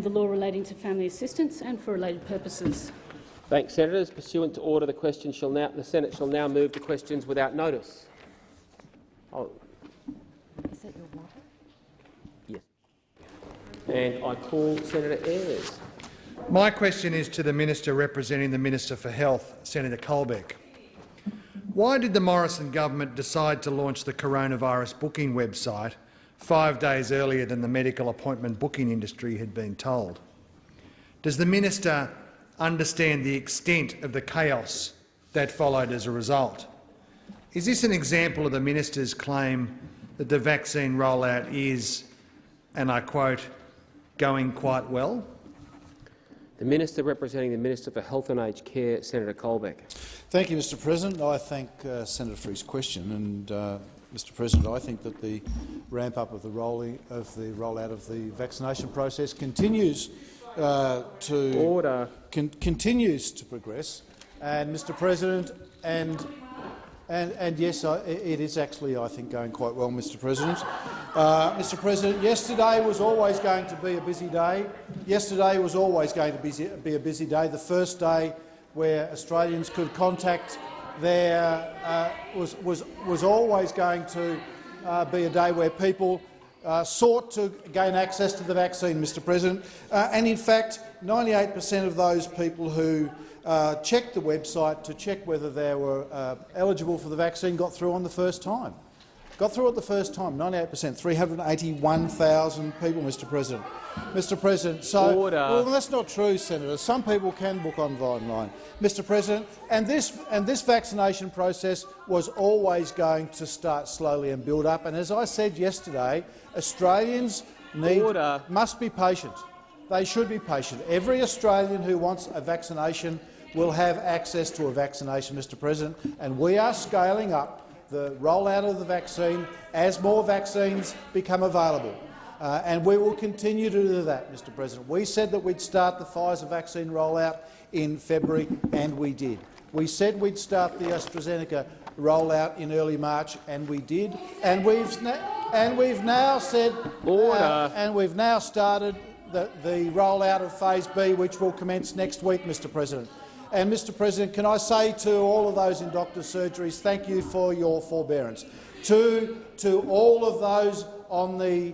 the law relating to family assistance and for related purposes. Thanks, Senators. Pursuant to order, the Senate shall now move to questions without notice. Is that your water? Yes. And I call Senator Ayres. My question is to the Minister representing the Minister for Health, Senator Colbeck. Why did the Morrison government decide to launch the coronavirus booking website 5 days earlier than the medical appointment booking industry had been told? Does the minister understand the extent of the chaos that followed as a result? Is this an example of the minister's claim that the vaccine rollout is, and I quote, going quite well? The Minister representing the Minister for Health and Aged Care, Senator Colbeck. Thank you, Mr President. I thank Senator for his question. And, Mr President, I think that the ramp-up of the rollout of the vaccination process continues continues to progress. And, Mr President, and yes, it is actually, I think, going quite well, Mr President. Mr President, yesterday was always going to be a busy day. Yesterday was always going to be a busy day. The first day where Australians could contact their was always going to be a day where people sought to gain access to the vaccine, Mr President. And in fact, 98% of those people who checked the website to check whether they were eligible for the vaccine got through on the first time. Got through at the first time, 98%, 381,000 people, Mr President. Mr President, so well, that's not true, Senator. Some people can book online, Mr President, and this vaccination process was always going to start slowly and build up. And as I said yesterday, Australians must be patient. They should be patient. Every Australian who wants a vaccination will have access to a vaccination, Mr President, and we are scaling up the rollout of the vaccine as more vaccines become available. And we will continue to do that, Mr President. We said that we'd start the Pfizer vaccine rollout in February, and we did. We said we'd start the AstraZeneca rollout in early March, and we did. And we've now said, and we've now started the rollout of Phase B, which will commence next week, Mr President. And, Mr President, can I say to all of those in doctors' surgeries, thank you for your forbearance. To all of those on the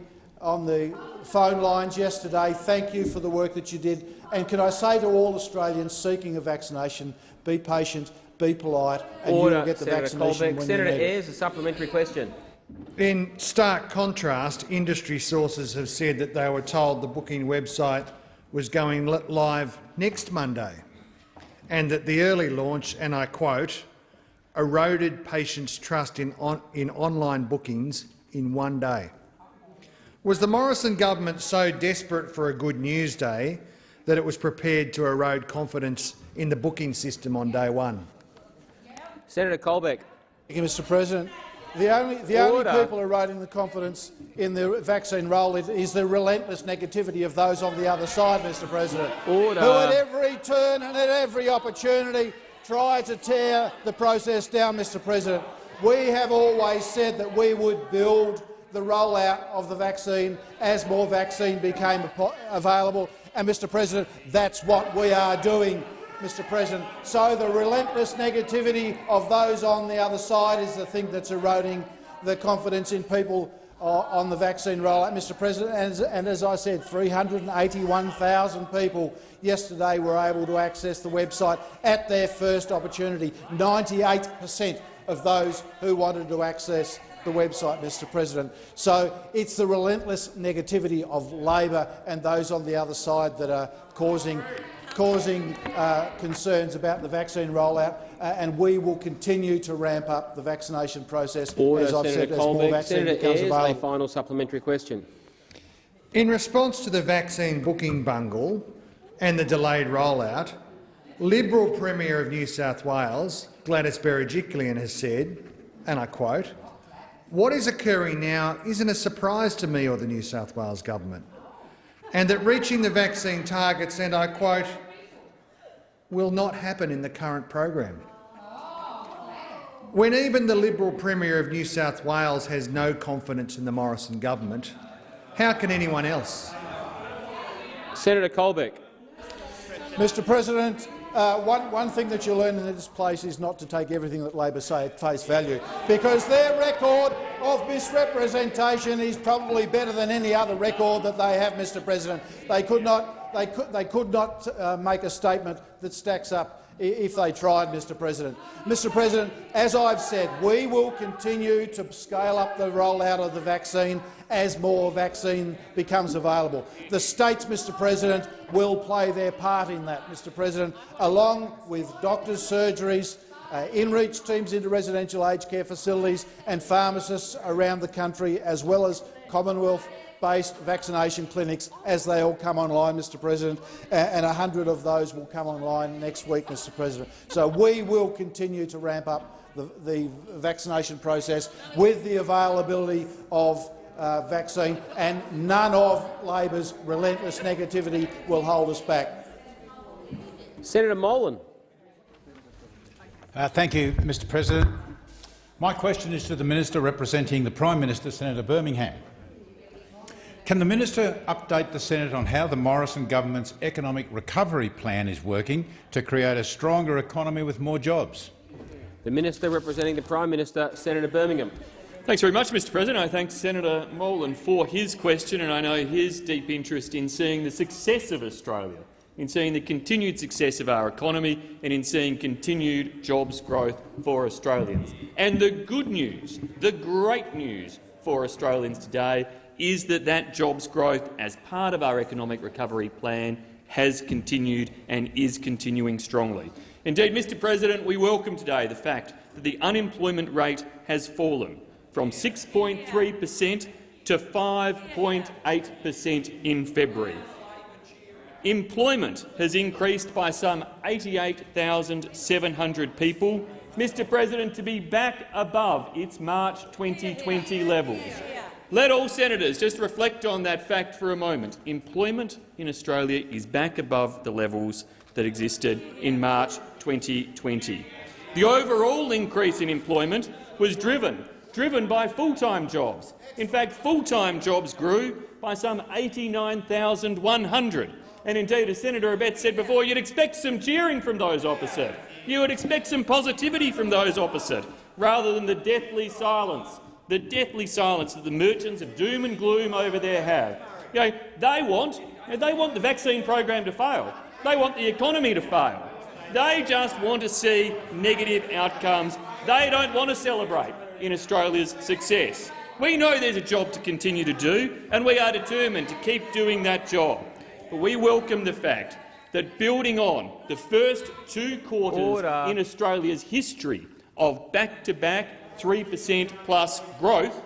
phone lines yesterday, thank you for the work that you did. And can I say to all Australians seeking a vaccination, be patient, be polite, and you will get the vaccination when Senator you need Ayres, a supplementary question. In stark contrast, industry sources have said that they were told the booking website was going live next Monday, and that the early launch, and I quote, eroded patients' trust in online bookings in one day. Was the Morrison government so desperate for a good news day that it was prepared to erode confidence in the booking system on day one? Senator Colbeck. Thank you, Mr President. The only people eroding the confidence in the vaccine rollout is the relentless negativity of those on the other side, Mr President, who at every turn and at every opportunity try to tear the process down, Mr President. We have always said that we would build the rollout of the vaccine as more vaccine became available, and, Mr President, that's what we are doing, Mr President. So the relentless negativity of those on the other side is the thing that's eroding the confidence in people on the vaccine rollout, Mr President. And as I said, 381,000 people yesterday were able to access the website at their first opportunity, 98% of those who wanted to access the website, Mr President. So it's the relentless negativity of Labor and those on the other side that are causing concerns about the vaccine rollout, and we will continue to ramp up the vaccination process, as I've said, as more vaccine becomes available. A final supplementary question. In response to the vaccine booking bungle and the delayed rollout, Liberal Premier of New South Wales, Gladys Berejiklian, has said, and I quote, "What is occurring now isn't a surprise to me or the New South Wales government, and that reaching the vaccine targets, and I quote, will not happen in the current program." When even the Liberal Premier of New South Wales has no confidence in the Morrison government, how can anyone else? Senator Colbeck. Mr President, one thing that you learn in this place is not to take everything that Labor say at face value, because their record of misrepresentation is probably better than any other record that they have, Mr President. They could not make a statement that stacks up if they tried, Mr President. Mr President, as I've said, we will continue to scale up the rollout of the vaccine as more vaccine becomes available. The states, Mr President, will play their part in that, Mr President, along with doctors, surgeries, in-reach teams into residential aged care facilities and pharmacists around the country, as well as Commonwealth-based vaccination clinics as they all come online, Mr President, and 100 of those will come online next week, Mr President. So we will continue to ramp up the vaccination process with the availability of vaccine, and none of Labor's relentless negativity will hold us back. Senator Molan. Thank you, Mr President. My question is to the Minister representing the Prime Minister, Senator Birmingham. Can the Minister update the Senate on how the Morrison government's economic recovery plan is working to create a stronger economy with more jobs? The Minister representing the Prime Minister, Senator Birmingham. Thanks very much, Mr President. I thank Senator Molan for his question, and I know his deep interest in seeing the success of Australia, in seeing the continued success of our economy and in seeing continued jobs growth for Australians. And the good news, the great news for Australians today is that that jobs growth as part of our economic recovery plan has continued and is continuing strongly. Indeed, Mr President, we welcome today the fact that the unemployment rate has fallen from 6.3% to 5.8% in February. Employment has increased by some 88,700 people, Mr President, to be back above its March 2020 levels. Let all senators just reflect on that fact for a moment. Employment in Australia is back above the levels that existed in March 2020. The overall increase in employment was driven by full-time jobs. In fact, full-time jobs grew by some 89,100. And indeed, as Senator Abetz said before, you'd expect some cheering from those opposite. You would expect some positivity from those opposite, rather than the deathly silence that the merchants of doom and gloom over there have. They want the vaccine program to fail. They want the economy to fail. They just want to see negative outcomes. They don't want to celebrate in Australia's success. We know there's a job to continue to do, and we are determined to keep doing that job. But we welcome the fact that, building on the first 2 quarters in Australia's history of back-to-back 3% plus growth,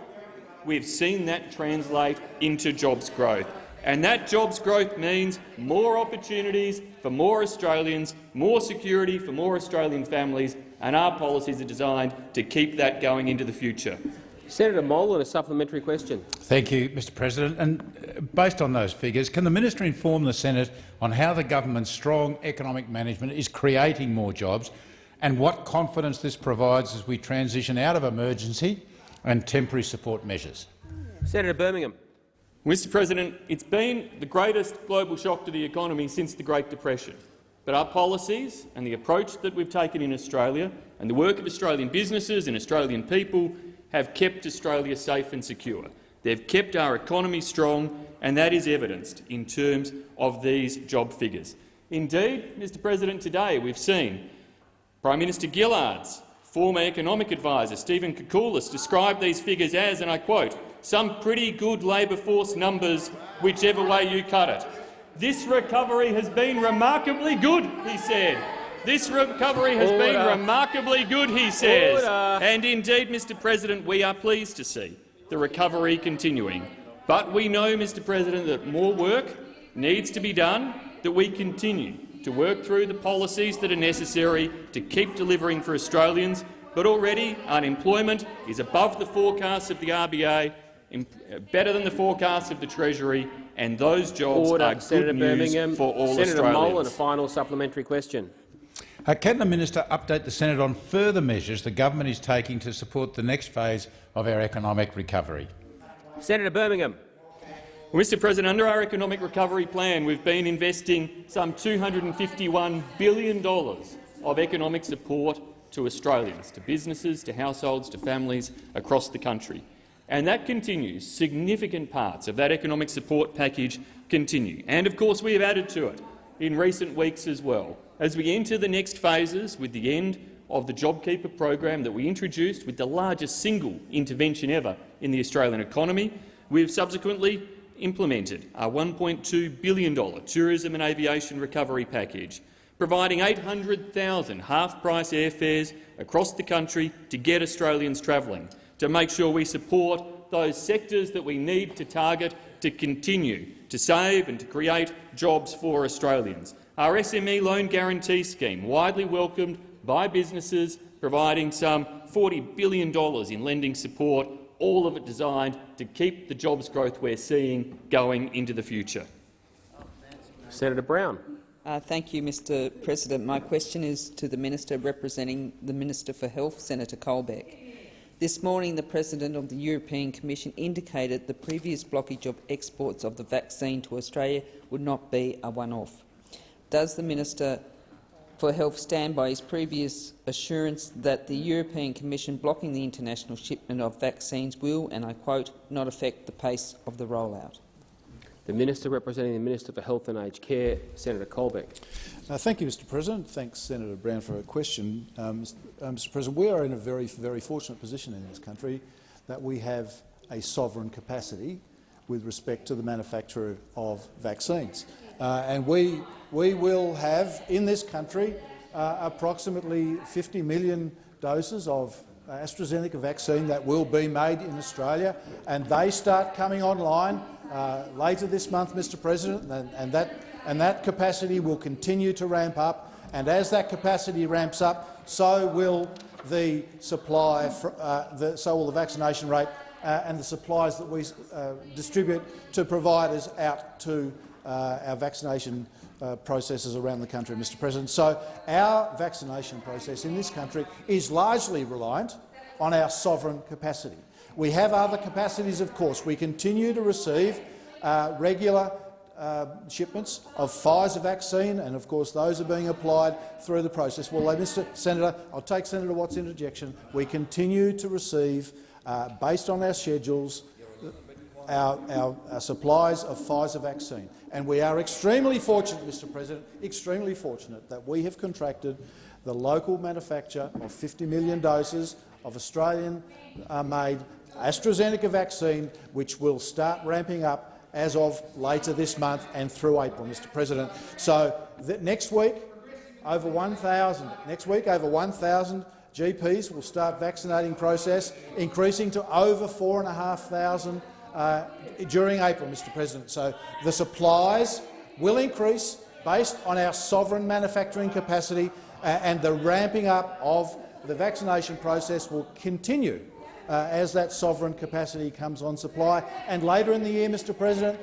we've seen that translate into jobs growth. And that jobs growth means more opportunities for more Australians, more security for more Australian families, and our policies are designed to keep that going into the future. Senator Molan, a supplementary question. Thank you, Mr President. And based on those figures, can the Minister inform the Senate on how the government's strong economic management is creating more jobs and what confidence this provides as we transition out of emergency and temporary support measures? Senator Birmingham. Mr President, it's been the greatest global shock to the economy since the Great Depression. But our policies and the approach that we've taken in Australia and the work of Australian businesses and Australian people have kept Australia safe and secure. They've kept our economy strong, and that is evidenced in terms of these job figures. Indeed, Mr President, today we've seen Prime Minister Gillard's former economic advisor, Stephen Koukoulas, describe these figures as, and I quote, "some pretty good labour force numbers, whichever way you cut it." This recovery has been remarkably good, he said. This recovery has been remarkably good, he says. And indeed, Mr President, we are pleased to see the recovery continuing. But we know, Mr President, that more work needs to be done, that we continue to work through the policies that are necessary to keep delivering for Australians. But already unemployment is above the forecasts of the RBA, better than the forecasts of the Treasury, and those jobs are good news for all Australians. Senator Molan, a final supplementary question. Can the Minister update the Senate on further measures the government is taking to support the next phase of our economic recovery? Senator Birmingham. Well, Mr President, under our economic recovery plan, we've been investing some $251 billion of economic support to Australians, to businesses, to households, to families across the country. And that continues. Significant parts of that economic support package continue. And, of course, we have added to it in recent weeks as well. As we enter the next phases with the end of the JobKeeper program that we introduced with the largest single intervention ever in the Australian economy, we have subsequently implemented our $1.2 billion tourism and aviation recovery package, providing 800,000 half-price airfares across the country to get Australians travelling, to make sure we support those sectors that we need to target to continue to save and to create jobs for Australians. Our SME loan guarantee scheme, widely welcomed by businesses, providing some $40 billion in lending support, all of it designed to keep the jobs growth we're seeing going into the future. Senator Brown. Thank you, Mr President. My question is to the Minister representing the Minister for Health, Senator Colbeck. This morning, the President of the European Commission indicated the previous blockage of exports of the vaccine to Australia would not be a one-off. Does the Minister for Health stand by his previous assurance that the European Commission blocking the international shipment of vaccines will, and I quote, not affect the pace of the rollout? The Minister representing the Minister for Health and Aged Care, Senator Colbeck. Thank you, Mr President. Thanks, Senator Brown, for her question. Mr President, we are in a very fortunate position in this country that we have a sovereign capacity with respect to the manufacture of vaccines. And we will have in this country approximately 50 million doses of AstraZeneca vaccine that will be made in Australia, and they start coming online later this month, Mr President, and that capacity will continue to ramp up. And as that capacity ramps up, so will the supply, so will the vaccination rate and the supplies that we distribute to providers out to our vaccination processes around the country, Mr President. So our vaccination process in this country is largely reliant on our sovereign capacity. We have other capacities, of course. We continue to receive regular shipments of Pfizer vaccine, and of course those are being applied through the process. Well, Mr Senator, I'll take Senator Watt's interjection. We continue to receive, based on our schedules, our supplies of Pfizer vaccine. And we are extremely fortunate, Mr President, extremely fortunate that we have contracted the local manufacture of 50 million doses of Australian-made AstraZeneca vaccine, which will start ramping up as of later this month and through April, Mr President. So next week, over 1,000 GPs will start vaccinating process, increasing to over 4,500 during April, Mr President. So the supplies will increase based on our sovereign manufacturing capacity, and the ramping up of the vaccination process will continue as that sovereign capacity comes on supply. And later in the year, Mr President,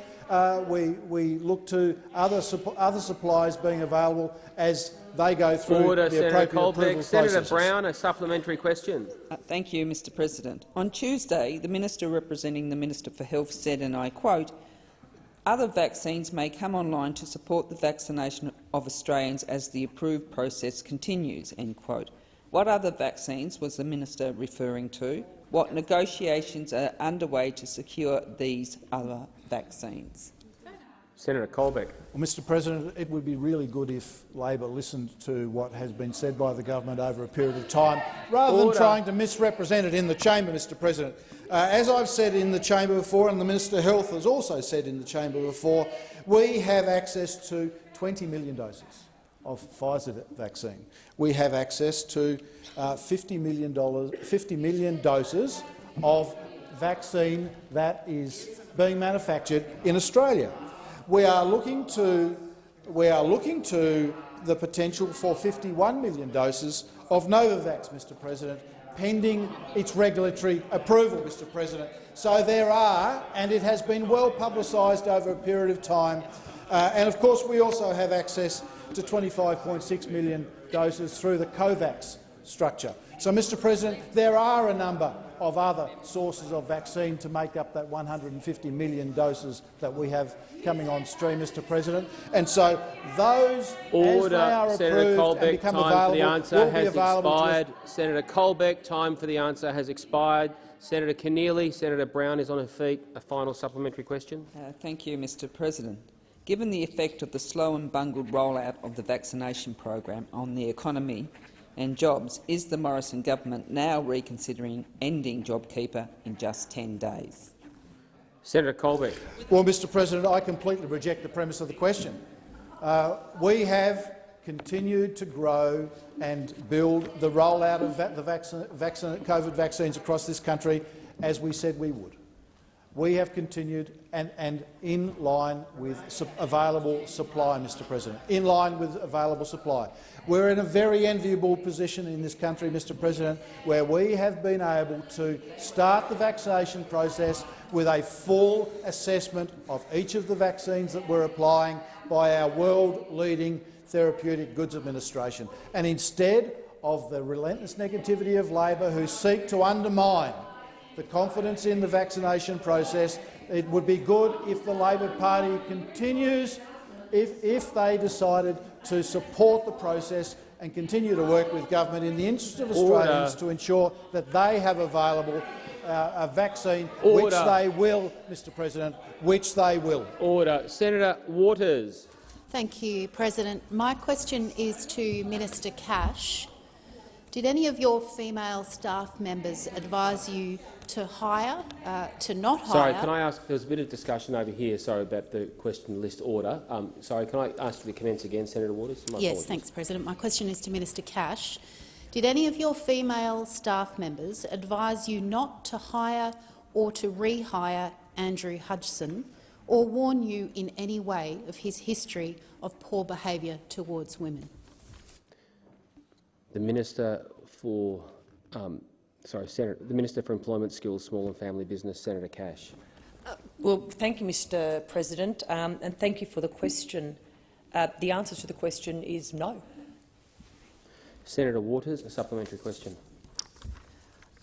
we look to other supplies being available as they go through the appropriate approval processes. Senator Brown, a supplementary question. Thank you, Mr President. On Tuesday, the Minister representing the Minister for Health said, and I quote, "Other vaccines may come online to support the vaccination of Australians as the approved process continues." End quote. What other vaccines was the Minister referring to? What negotiations are underway to secure these other vaccines? Senator Colbeck. Well, Mr President, it would be really good if Labor listened to what has been said by the government over a period of time, rather than trying to misrepresent it in the chamber, Mr President. As I've said in the chamber before, and the Minister of Health has also said in the chamber before, we have access to 20 million doses of Pfizer vaccine. We have access to 50 million doses of vaccine that is being manufactured in Australia. We are looking to the potential for 51 million doses of Novavax, Mr President, pending its regulatory approval, Mr President. So there are, and it has been well publicised over a period of time, and of course we also have access to 25.6 million doses through the COVAX structure. So, Mr President, there are a number of other sources of vaccine to make up that 150 million doses that we have coming on stream, Mr. President. And so those, as they are Senator approved and Colbeck, become time available, for the answer will be has available expired. to us. Senator Colbeck, time for the answer has expired. Senator Keneally, Senator Brown is on her feet. A final supplementary question. Thank you, Mr. President. Given the effect of the slow and bungled rollout of the vaccination program on the economy and jobs, is the Morrison government now reconsidering ending JobKeeper in just 10 days? Senator Colbeck. Well, Mr. President, I completely reject the premise of the question. We have continued to grow and build the rollout of the COVID vaccines across this country as we said we would. We have continued and in line with available supply, Mr. President, in line with available supply. We're in a very enviable position in this country, Mr. President, where we have been able to start the vaccination process with a full assessment of each of the vaccines that we're applying by our world-leading Therapeutic Goods Administration. And instead of the relentless negativity of Labor, who seek to undermine the confidence in the vaccination process, it would be good if the Labor Party continues, if they decided to support the process and continue to work with government in the interest of Australians to ensure that they have available a vaccine, which they will, Mr. President, which they will. Order. Senator Waters. Thank you, President. My question is to Minister Cash. Did any of your female staff members advise you to hire, to not hire? Sorry, can I ask? There was a bit of discussion over here. Sorry about the question list order. Sorry, can I ask you to commence again, Senator Waters? My apologies. Thanks, President. My question is to Minister Cash. Did any of your female staff members advise you not to hire or to rehire Andrew Hodgson, or warn you in any way of his history of poor behaviour towards women? The Minister for, the Minister for Employment, Skills, Small and Family Business, Senator Cash. Well, thank you, Mr. President, and thank you for the question. The answer to the question is no. Senator Waters, a supplementary question.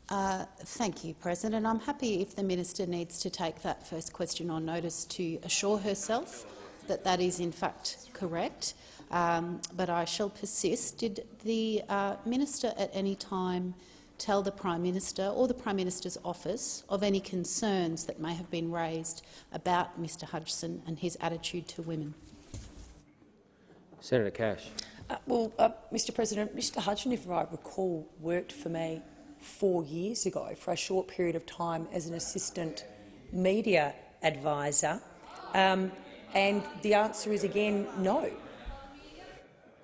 Thank you, President. I'm happy if the minister needs to take that first question on notice to assure herself that that is in fact correct, but I shall persist. Did the minister at any time tell the Prime Minister or the Prime Minister's office of any concerns that may have been raised about Mr Hodgson and his attitude to women? Senator Cash. Mr. President, Mr Hodgson, if I recall, worked for me 4 years ago for a short period of time as an assistant media advisor, and the answer is again no.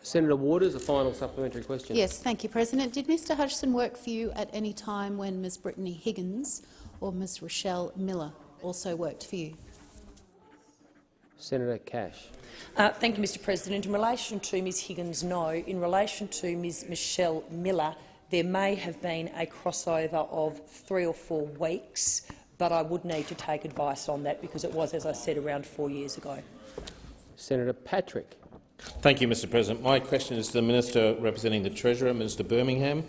Senator Waters, a final supplementary question. Yes, thank you, President. Did Mr Hodgson work for you at any time when Ms Brittany Higgins or Ms Rochelle Miller also worked for you? Senator Cash. Thank you, Mr. President. In relation to Ms Higgins, no. In relation to Ms Michelle Miller, there may have been a crossover of 3 or 4 weeks, but I would need to take advice on that because it was, as I said, around 4 years ago. Senator Patrick. Thank you, Mr. President. My question is to the Minister representing the Treasurer, Minister Birmingham.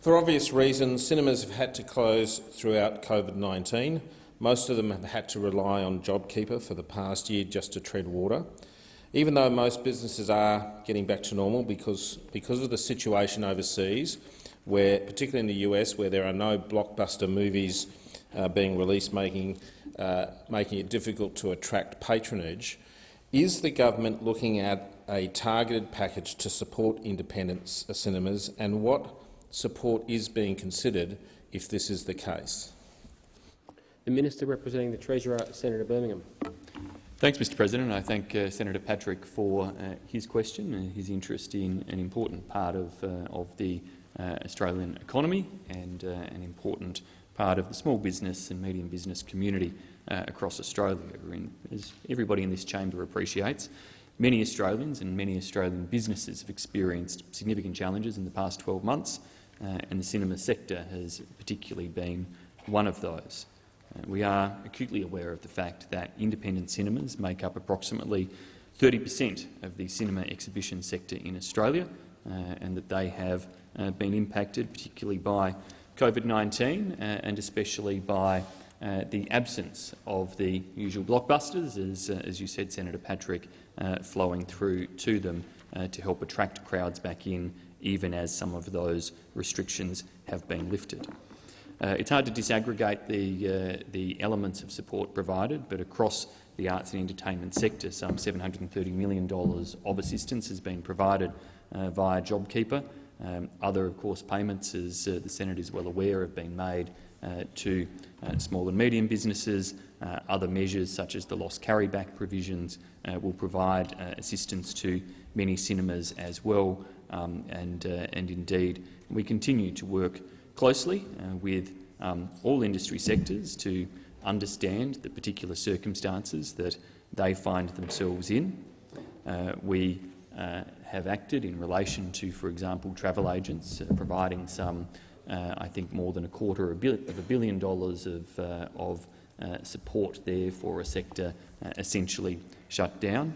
For obvious reasons, cinemas have had to close throughout COVID-19. Most of them have had to rely on JobKeeper for the past year just to tread water. Even though most businesses are getting back to normal because of the situation overseas, where, particularly in the US, where there are no blockbuster movies being released, making it difficult to attract patronage, is the government looking at a targeted package to support independent cinemas, and what support is being considered if this is the case? The Minister representing the Treasurer, Senator Birmingham. Thanks, Mr. President. I thank Senator Patrick for his question and his interest in an important part of the Australian economy and an important part of the small business and medium business community across Australia. As everybody in this chamber appreciates, many Australians and many Australian businesses have experienced significant challenges in the past 12 months, and the cinema sector has particularly been one of those. We are acutely aware of the fact that independent cinemas make up approximately 30% of the cinema exhibition sector in Australia, and that they have been impacted, particularly by COVID-19 and especially by the absence of the usual blockbusters, as you said, Senator Patrick, flowing through to them to help attract crowds back in, even as some of those restrictions have been lifted. It's hard to disaggregate the elements of support provided, but across the arts and entertainment sector, some $730 million of assistance has been provided via JobKeeper. Other, of course, payments, as the Senator is well aware, have been made to small and medium businesses. Other measures, such as the loss carryback provisions, will provide assistance to many cinemas as well. And indeed, we continue to work closely with all industry sectors to understand the particular circumstances that they find themselves in. We have acted in relation to, for example, travel agents providing some, I think, more than $250 million of support there for a sector essentially shut down.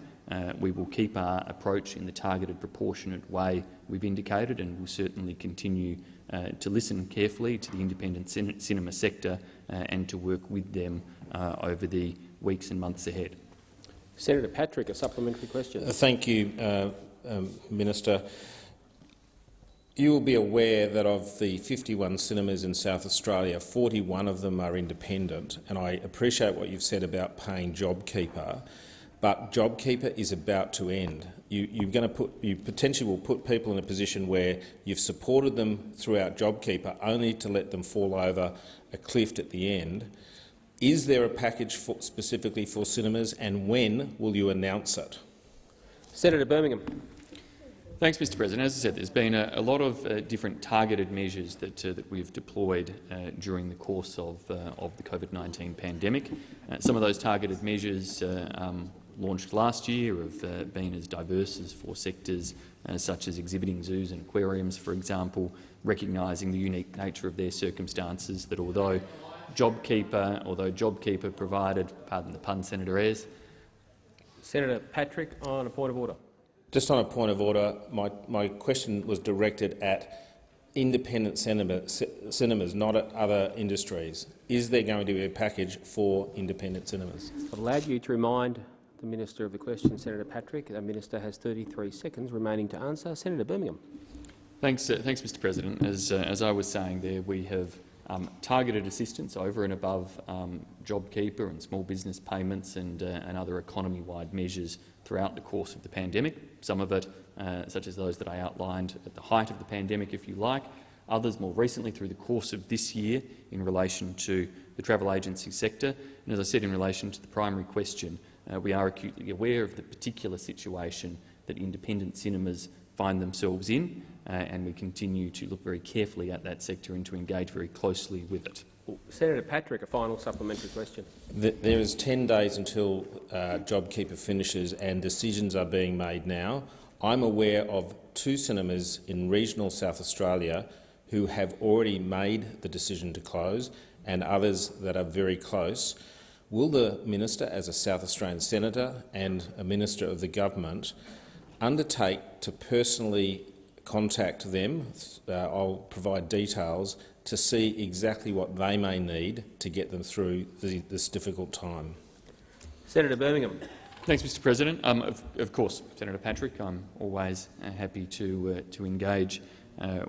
We will keep our approach in the targeted, proportionate way we've indicated, and will certainly continue to listen carefully to the independent cinema sector and to work with them over the weeks and months ahead. Senator Patrick, a supplementary question. Thank you, Minister. You will be aware that of the 51 cinemas in South Australia, 41 of them are independent, and I appreciate what you've said about paying JobKeeper, but JobKeeper is about to end. You potentially will put people in a position where you've supported them throughout JobKeeper only to let them fall over a cliff at the end. Is there a package specifically for cinemas, and when will you announce it? Senator Birmingham. Thanks, Mr President. As I said, there's been a lot of different targeted measures that we've deployed during the course of the COVID-19 pandemic. Some of those targeted measures launched last year have been as diverse as for sectors such as exhibiting zoos and aquariums, for example, recognising the unique nature of their circumstances, that although JobKeeper provided, pardon the pun, Senator Ayres. Senator Patrick, on a point of order. Just on a point of order, my question was directed at independent cinemas, not at other industries. Is there going to be a package for independent cinemas? I've allowed you to remind the Minister of the question, Senator Patrick. The Minister has 33 seconds remaining to answer. Senator Birmingham. Thanks, Mr President. As I was saying there, we have targeted assistance over and above JobKeeper and small business payments and other economy-wide measures throughout the course of the pandemic. Some of it, such as those that I outlined at the height of the pandemic, if you like. Others more recently through the course of this year in relation to the travel agency sector. And as I said, in relation to the primary question, we are acutely aware of the particular situation that independent cinemas find themselves in, and we continue to look very carefully at that sector and to engage very closely with it. Senator Patrick, a final supplementary question. There is 10 days until JobKeeper finishes and decisions are being made now. I'm aware of 2 cinemas in regional South Australia who have already made the decision to close and others that are very close. Will the Minister, as a South Australian Senator and a Minister of the Government, undertake to personally contact them? I'll provide details to see exactly what they may need to get them through this difficult time. Senator Birmingham. Thanks, Mr President. Of course, Senator Patrick, I'm always happy to engage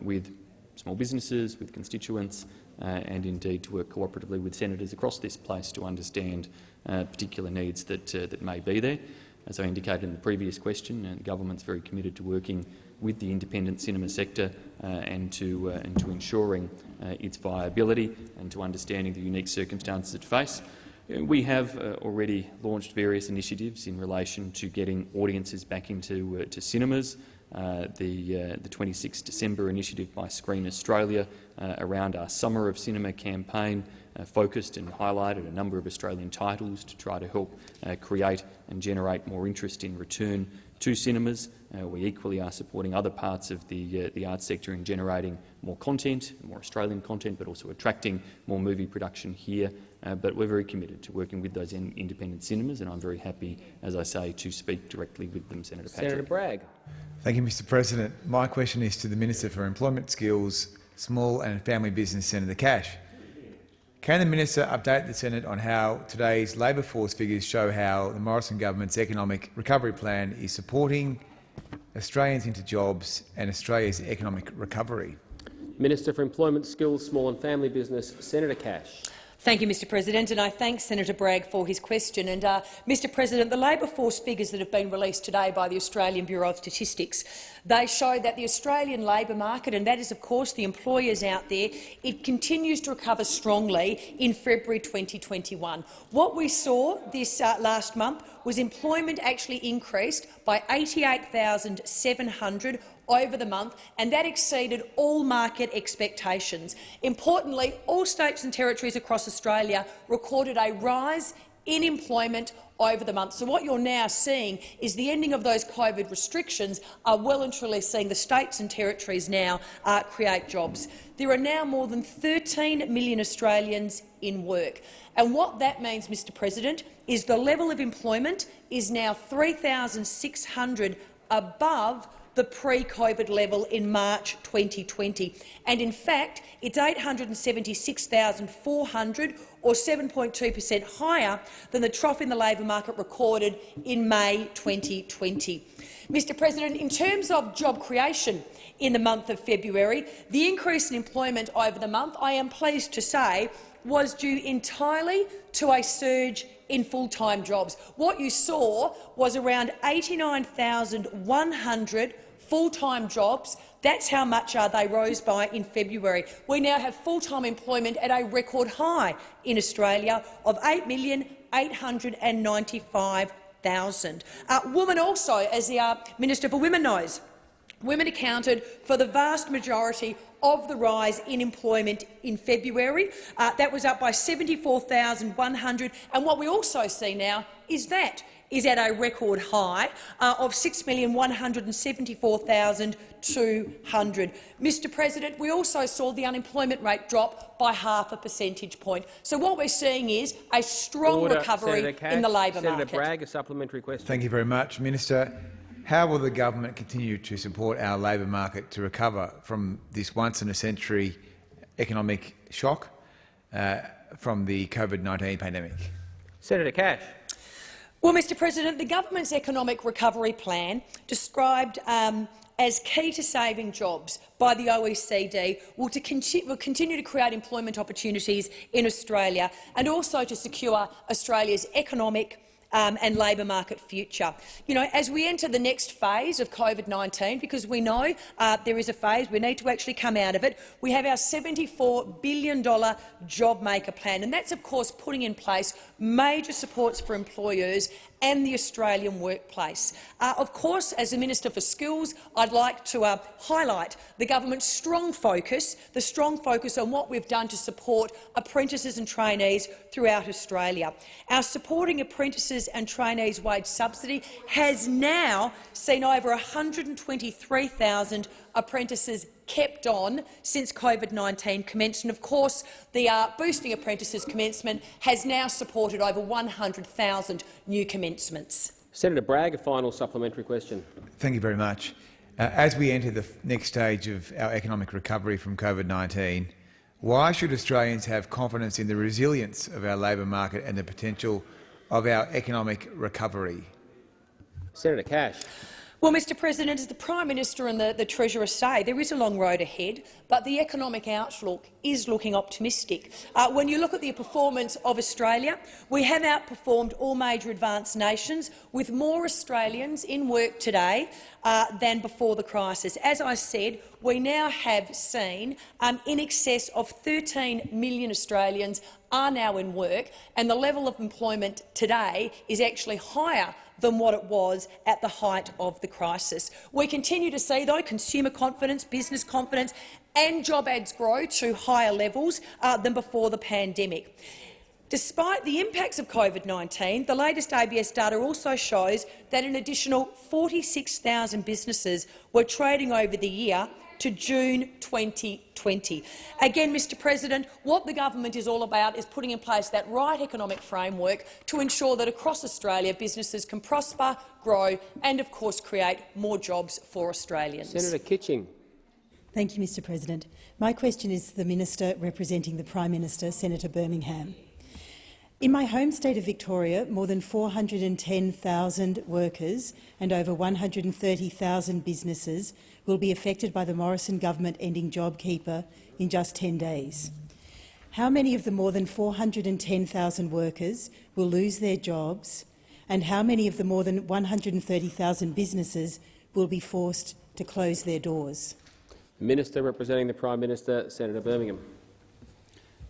with small businesses, with constituents, and indeed to work cooperatively with senators across this place to understand particular needs that may be there. As I indicated in the previous question, the government's very committed to working with the independent cinema sector and to ensuring its viability and to understanding the unique circumstances it face. We have already launched various initiatives in relation to getting audiences back into to cinemas. The 26 December initiative by Screen Australia around our Summer of Cinema campaign focused and highlighted a number of Australian titles to try to help create and generate more interest in return to cinemas. We equally are supporting other parts of the arts sector in generating more content, more Australian content, but also attracting more movie production here. But we're very committed to working with those independent cinemas, and I'm very happy, as I say, to speak directly with them, Senator Patrick. Senator Bragg. Thank you, Mr President. My question is to the Minister for Employment, Skills Small and Family Business Senator Cash. Can the minister update the Senate on how today's labour force figures show how the Morrison government's economic recovery plan is supporting Australians into jobs and Australia's economic recovery? Minister for Employment, Skills, Small and Family Business, Senator Cash. Thank you, Mr President, and I thank Senator Bragg for his question. And, Mr President, the labour force figures that have been released today by the Australian Bureau of Statistics, they show that the Australian labour market, and that is of course the employers out there, it continues to recover strongly in February 2021. What we saw this last month was employment actually increased by 88,700 over the month, and that exceeded all market expectations. Importantly, all states and territories across Australia recorded a rise in employment over the month. So what you're now seeing is the ending of those COVID restrictions are well and truly seeing the states and territories now create jobs. There are now more than 13 million Australians in work. And what that means, Mr President, is the level of employment is now 3,600 above the pre-COVID level in March 2020. And in fact, it's 876,400, or 7.2% higher than the trough in the labour market recorded in May 2020. Mr President, in terms of job creation in the month of February, the increase in employment over the month, I am pleased to say, was due entirely to a surge in full-time jobs. What you saw was around 89,100 full-time jobs. That's how much they rose by in February. We now have full-time employment at a record high in Australia of 8,895,000. Women also, as the Minister for Women knows, women accounted for the vast majority of the rise in employment in February. That was up by 74,100. And what we also see now is that is at a record high of 6,174,200. Mr President, we also saw the unemployment rate drop by 0.5 percentage point. So what we're seeing is a strong recovery in the labour market. Senator Bragg, a supplementary question. Thank you very much. Minister, how will the government continue to support our labour market to recover from this once-in-a-century economic shock from the COVID-19 pandemic? Senator Cash. Well, Mr President, the government's economic recovery plan, described as key to saving jobs by the OECD, will continue to create employment opportunities in Australia and also to secure Australia's economic and labour market future. You know, as we enter the next phase of COVID-19, because we know there is a phase, we need to actually come out of it, we have our $74 billion JobMaker plan, and that's of course putting in place major supports for employers and the Australian workplace. Of course, as the Minister for Skills, I'd like to highlight the government's strong focus on what we've done to support apprentices and trainees throughout Australia. Our Supporting Apprentices and Trainees Wage Subsidy has now seen over 123,000 apprentices kept on since COVID-19 commenced, and of course the Boosting Apprentices commencement has now supported over 100,000 new commencements. Senator Bragg, a final supplementary question. Thank you very much. As we enter the next stage of our economic recovery from COVID-19, why should Australians have confidence in the resilience of our labour market and the potential of our economic recovery? Senator Cash. Well, Mr President, as the Prime Minister and the Treasurer say, there is a long road ahead, but the economic outlook is looking optimistic. When you look at the performance of Australia, we have outperformed all major advanced nations, with more Australians in work today than before the crisis. As I said, we now have seen in excess of 13 million Australians are now in work, and the level of employment today is actually higher than what it was at the height of the crisis. We continue to see, though, consumer confidence, business confidence and job ads grow to higher levels than before the pandemic. Despite the impacts of COVID-19, the latest ABS data also shows that an additional 46,000 businesses were trading over the year to June 2020. Again, Mr President, what the government is all about is putting in place that right economic framework to ensure that across Australia businesses can prosper, grow and, of course, create more jobs for Australians. Senator Kitching. Thank you, Mr President. My question is to the Minister representing the Prime Minister, Senator Birmingham. In my home state of Victoria, more than 410,000 workers and over 130,000 businesses will be affected by the Morrison government ending JobKeeper in just 10 days. How many of the more than 410,000 workers will lose their jobs, and how many of the more than 130,000 businesses will be forced to close their doors? Minister representing the Prime Minister, Senator Birmingham.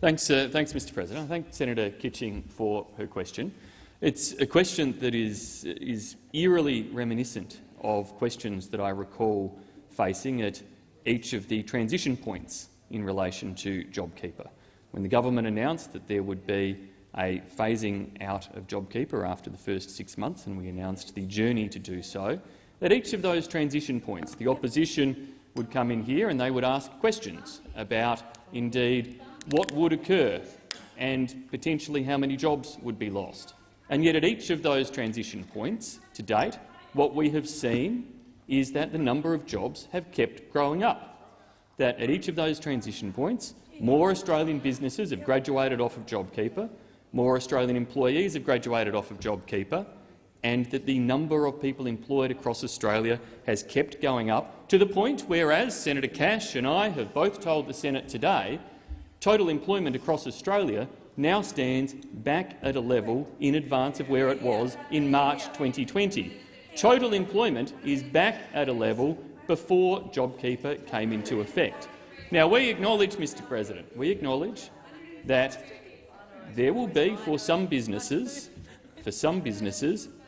Thanks, Mr President. I thank Senator Kitching for her question. It's a question that is eerily reminiscent of questions that I recall facing at each of the transition points in relation to JobKeeper. When the government announced that there would be a phasing out of JobKeeper after the first 6 months, and we announced the journey to do so, at each of those transition points the opposition would come in here and they would ask questions about, indeed, what would occur and potentially how many jobs would be lost. And yet at each of those transition points to date, what we have seen is that the number of jobs have kept growing up. That at each of those transition points, more Australian businesses have graduated off of JobKeeper, more Australian employees have graduated off of JobKeeper, and that the number of people employed across Australia has kept going up to the point where, as Senator Cash and I have both told the Senate today, total employment across Australia now stands back at a level in advance of where it was in March 2020. Total employment is back at a level before JobKeeper came into effect. Now, we acknowledge, Mr President, we acknowledge that there will be, for some businesses,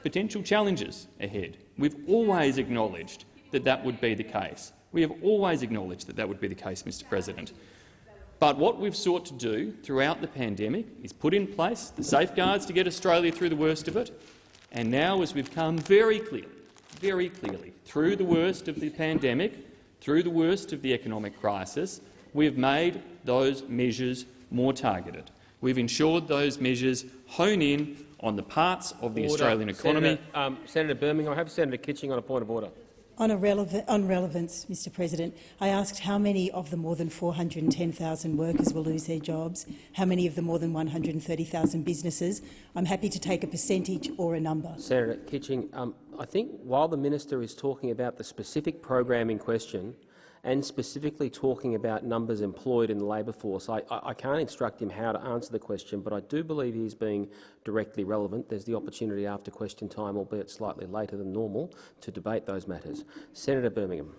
potential challenges ahead. We've always acknowledged that that would be the case. We have always acknowledged that that would be the case, Mr President. But what we've sought to do throughout the pandemic is put in place the safeguards to get Australia through the worst of it. And now, as we've come very clearly through the worst of the pandemic, through the worst of the economic crisis, we've made those measures more targeted. We've ensured those measures hone in on the parts of the Australian economy. Senator Birmingham, I have Senator Kitching on a point of order. On relevance, Mr President, I asked how many of the more than 410,000 workers will lose their jobs, how many of the more than 130,000 businesses. I'm happy to take a percentage or a number. Senator Kitching, I think while the minister is talking about the specific program in question and specifically talking about numbers employed in the labour force, I can't instruct him how to answer the question, but I do believe he is being directly relevant. There's the opportunity after question time, albeit slightly later than normal, to debate those matters. Senator Birmingham.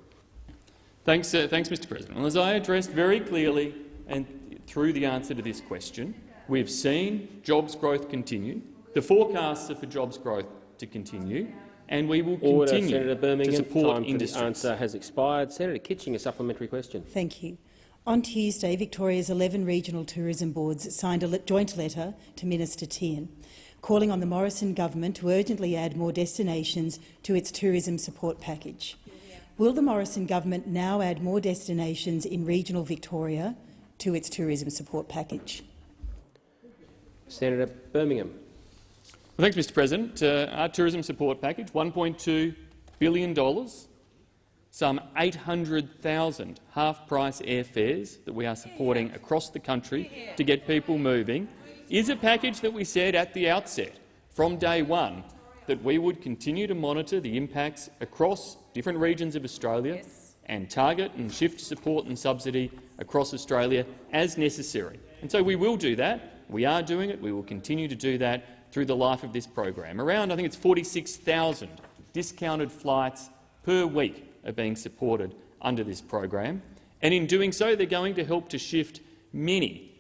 Thanks, Mr President. Well, as I addressed very clearly and through the answer to this question, we've seen jobs growth continue. The forecasts are for jobs growth to continue, and we will continue Senator Birmingham, to support time industries. For the answer has expired. Senator Kitching, a supplementary question. Thank you. On Tuesday, Victoria's 11 regional tourism boards signed a joint letter to Minister Tehan, calling on the Morrison government to urgently add more destinations to its tourism support package. Will the Morrison government now add more destinations in regional Victoria to its tourism support package? Senator Birmingham. Well, thanks, Mr President. Our tourism support package, $1.2 billion, some 800,000 half-price airfares that we are supporting across the country to get people moving, is a package that we said at the outset, from day one, that we would continue to monitor the impacts across different regions of Australia and target and shift support and subsidy across Australia as necessary. And so we will do that. We are doing it. We will continue to do that through the life of this program. Around, I think it's 46,000 discounted flights per week are being supported under this program. And in doing so, they're going to help to shift many,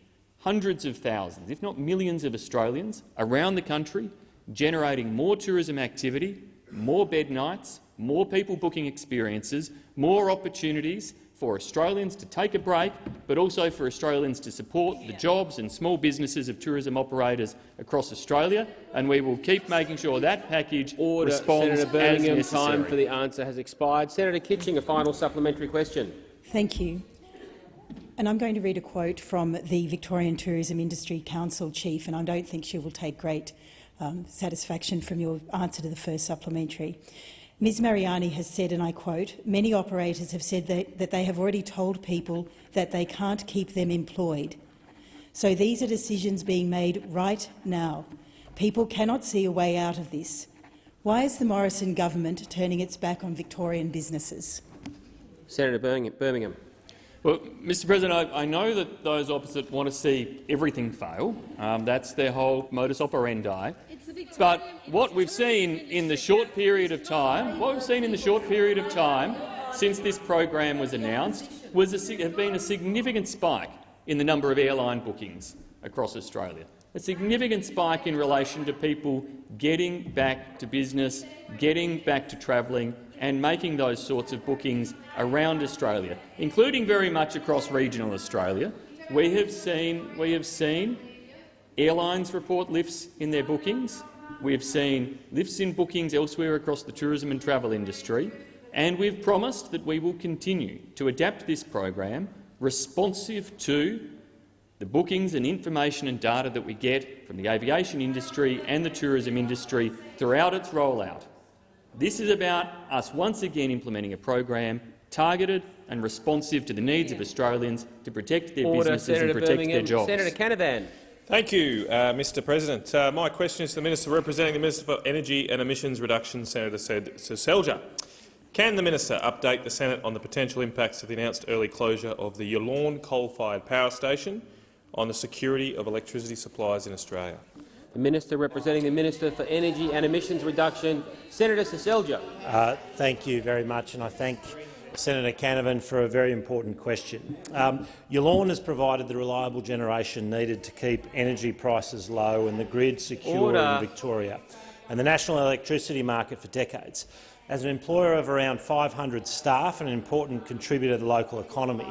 hundreds of thousands, if not millions of Australians around the country, generating more tourism activity, more bed nights, more people booking experiences, more opportunities for Australians to take a break, but also for Australians to support the jobs and small businesses of tourism operators across Australia, and we will keep making sure that package responds Senator Birmingham, as necessary. time for the answer has expired. Senator Kitching, a final supplementary question. Thank you. And I'm going to read a quote from the Victorian Tourism Industry Council Chief, and I don't think she will take great satisfaction from your answer to the first supplementary. Ms Mariani has said, and I quote, "Many operators have said that they have already told people that they can't keep them employed. So these are decisions being made right now. People cannot see a way out of this. Why is the Morrison government turning its back on Victorian businesses?" Senator Birmingham. Well, Mr. President, I know that those opposite want to see everything fail. That's their whole modus operandi. But what we've seen in the short period of time, since this program was announced, have been a significant spike in the number of airline bookings across Australia. A significant spike in relation to people getting back to business, getting back to travelling and making those sorts of bookings around Australia, including very much across regional Australia. We have seen airlines report lifts in their bookings. We have seen lifts in bookings elsewhere across the tourism and travel industry, and we've promised that we will continue to adapt this program responsive to the bookings and information and data that we get from the aviation industry and the tourism industry throughout its rollout. This is about us once again implementing a program targeted and responsive to the needs of Australians to protect their businesses and protect their jobs. Senator Canavan. Thank you, Mr. President. My question is to the Minister representing the Minister for Energy and Emissions Reduction, Senator Seselja. Can the Minister update the Senate on the potential impacts of the announced early closure of the Yallourn coal-fired power station on the security of electricity supplies in Australia? The Minister representing the Minister for Energy and Emissions Reduction, Senator Seselja. Thank you very much, and I thank Senator Canavan for a very important question. Yallourn has provided the reliable generation needed to keep energy prices low and the grid secure in Victoria and the national electricity market for decades. As an employer of around 500 staff and an important contributor to the local economy,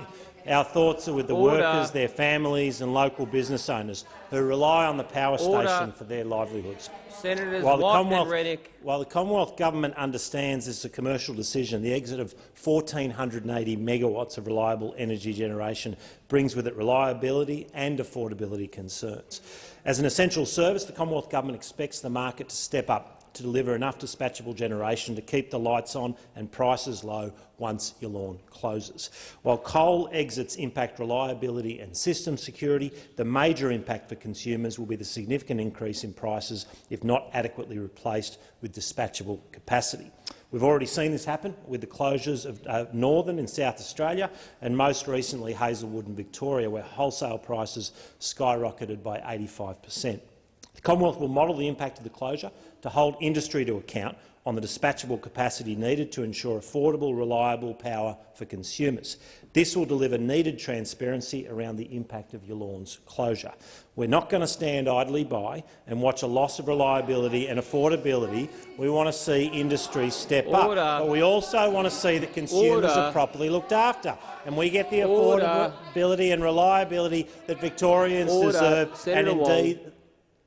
our thoughts are with the workers, their families and local business owners who rely on the power station for their livelihoods. Senators While the Commonwealth Government understands this is a commercial decision, the exit of 1,480 megawatts of reliable energy generation brings with it reliability and affordability concerns. As an essential service, the Commonwealth Government expects the market to step up to deliver enough dispatchable generation to keep the lights on and prices low once Yallourn closes. While coal exits impact reliability and system security, the major impact for consumers will be the significant increase in prices if not adequately replaced with dispatchable capacity. We've already seen this happen with the closures of Northern and South Australia and most recently Hazelwood and Victoria, where wholesale prices skyrocketed by 85%. The Commonwealth will model the impact of the closure to hold industry to account on the dispatchable capacity needed to ensure affordable, reliable power for consumers. This will deliver needed transparency around the impact of Yallourn's closure. We're not going to stand idly by and watch a loss of reliability and affordability. We want to see industry step up, but we also want to see that consumers are properly looked after, and we get the affordability and reliability that Victorians deserve, and indeed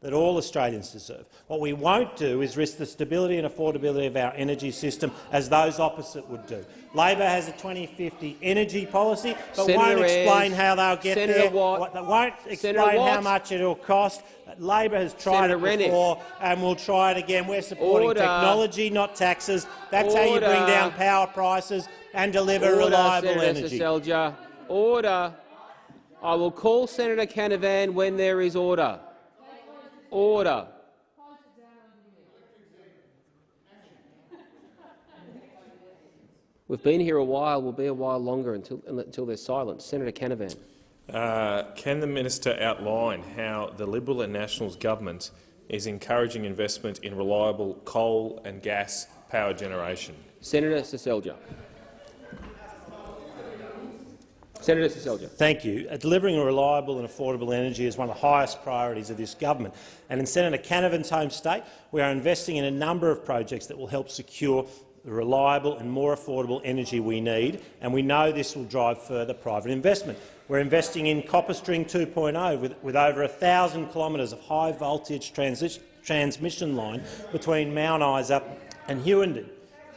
that all Australians deserve. What we won't do is risk the stability and affordability of our energy system as those opposite would do. Labor has a 2050 energy policy, but won't explain how they'll get there. They won't explain how much it will cost. Labor has tried it before and will try it again. We're supporting technology, not taxes. That's how you bring down power prices and deliver reliable energy. Seselja. Order. I will call Senator Canavan when there is order. Order. We've been here a while. We'll be a while longer until there's silence. Senator Canavan. Can the minister outline how the Liberal and Nationals government is encouraging investment in reliable coal and gas power generation? Senator Seselja. Senator Seselja. Thank you. Delivering a reliable and affordable energy is one of the highest priorities of this government. And in Senator Canavan's home state, we are investing in a number of projects that will help secure the reliable and more affordable energy we need, and we know this will drive further private investment. We're investing in CopperString 2.0 with over 1,000 kilometres of high-voltage transmission line between Mount Isa and Hughenden.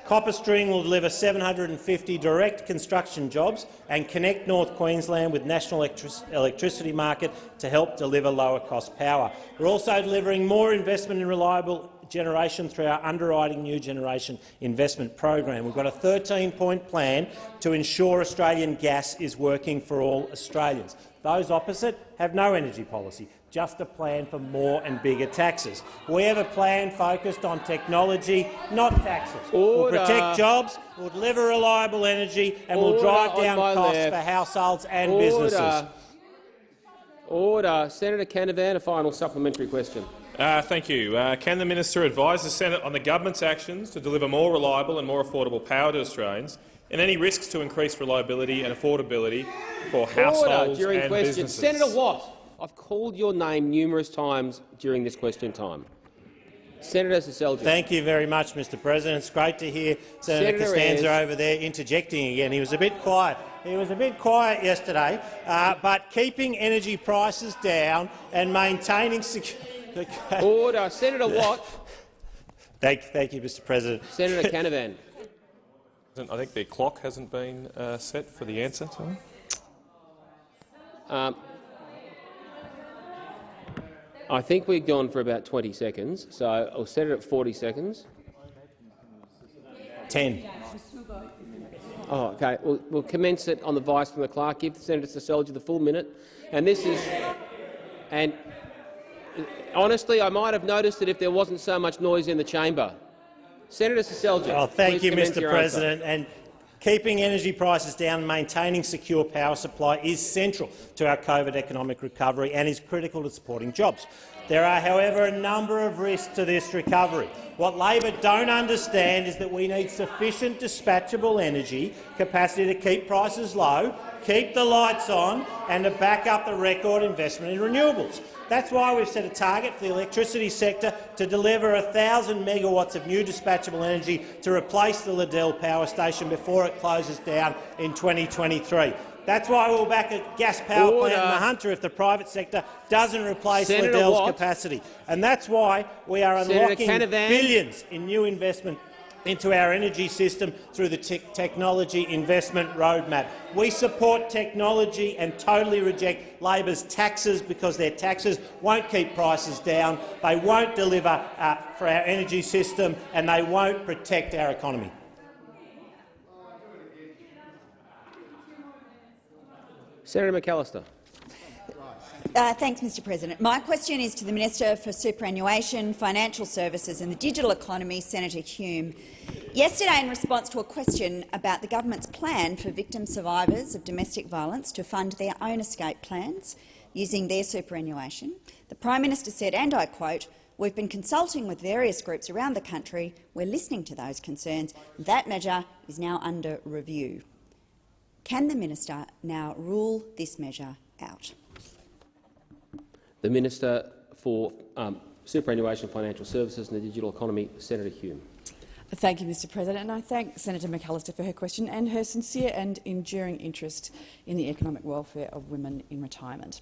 CopperString will deliver 750 direct construction jobs and connect North Queensland with national electricity market to help deliver lower-cost power. We're also delivering more investment in reliable generation through our Underwriting New Generation investment program. We've got a 13-point plan to ensure Australian gas is working for all Australians. Those opposite have no energy policy, just a plan for more and bigger taxes. We have a plan focused on technology, not taxes. We'll protect jobs, we'll deliver reliable energy and we'll drive down costs for households and businesses. Order. Senator Canavan, a final supplementary question. Thank you. Can the minister advise the Senate on the government's actions to deliver more reliable and more affordable power to Australians, and any risks to increase reliability and affordability for households and businesses? Senator Watt, I've called your name numerous times during this question time. Senator Seselja. Thank you very much, Mr. President. It's great to hear Senator Costanza over there interjecting again. He was a bit quiet. He was a bit quiet yesterday, but keeping energy prices down and maintaining security. Order. Senator Watt. Thank you, Mr. President. Senator Canavan. I think their clock hasn't been set for the answer time. I think we've gone for about 20 seconds, so I'll set it at 40 seconds. 10. Oh, OK. We'll commence it on the vice from the clerk. Give Senator Seselja the full minute. And this is, and honestly, I might have noticed it if there wasn't so much noise in the chamber. Senator Seselja. Oh, thank you, Mr. President. And keeping energy prices down and maintaining secure power supply is central to our COVID economic recovery and is critical to supporting jobs. There are, however, a number of risks to this recovery. What Labor don't understand is that we need sufficient dispatchable energy capacity to keep prices low, keep the lights on and to back up the record investment in renewables. That's why we've set a target for the electricity sector to deliver 1,000 megawatts of new dispatchable energy to replace the Liddell power station before it closes down in 2023. That's why we'll back a gas power plant in the Hunter if the private sector doesn't replace Liddell's capacity. And that's why we are unlocking billions in new investment into our energy system through the Technology Investment Roadmap. We support technology and totally reject Labor's taxes because their taxes won't keep prices down, they won't deliver for our energy system and they won't protect our economy. Senator McAllister. Thanks, Mr. President. My question is to the Minister for Superannuation, Financial Services and the Digital Economy, Senator Hume. Yesterday, in response to a question about the government's plan for victim survivors of domestic violence to fund their own escape plans using their superannuation, the Prime Minister said, and I quote, "We've been consulting with various groups around the country. We're listening to those concerns. That measure is now under review." Can the minister now rule this measure out? The Minister for Superannuation, Financial Services and the Digital Economy, Senator Hume. Thank you, Mr. President, and I thank Senator McAllister for her question and her sincere and enduring interest in the economic welfare of women in retirement.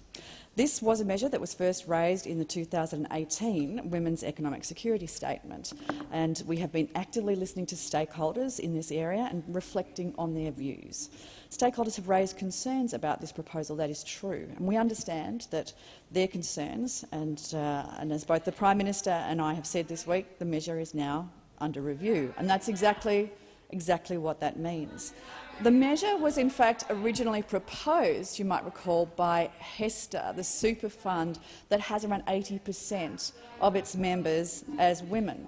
This was a measure that was first raised in the 2018 Women's Economic Security Statement, and we have been actively listening to stakeholders in this area and reflecting on their views. Stakeholders have raised concerns about this proposal, that is true, and we understand that their concerns, and as both the Prime Minister and I have said this week, the measure is now under review, and that's exactly what that means. The measure was in fact originally proposed, you might recall, by HESTA, the super fund that has around 80% of its members as women.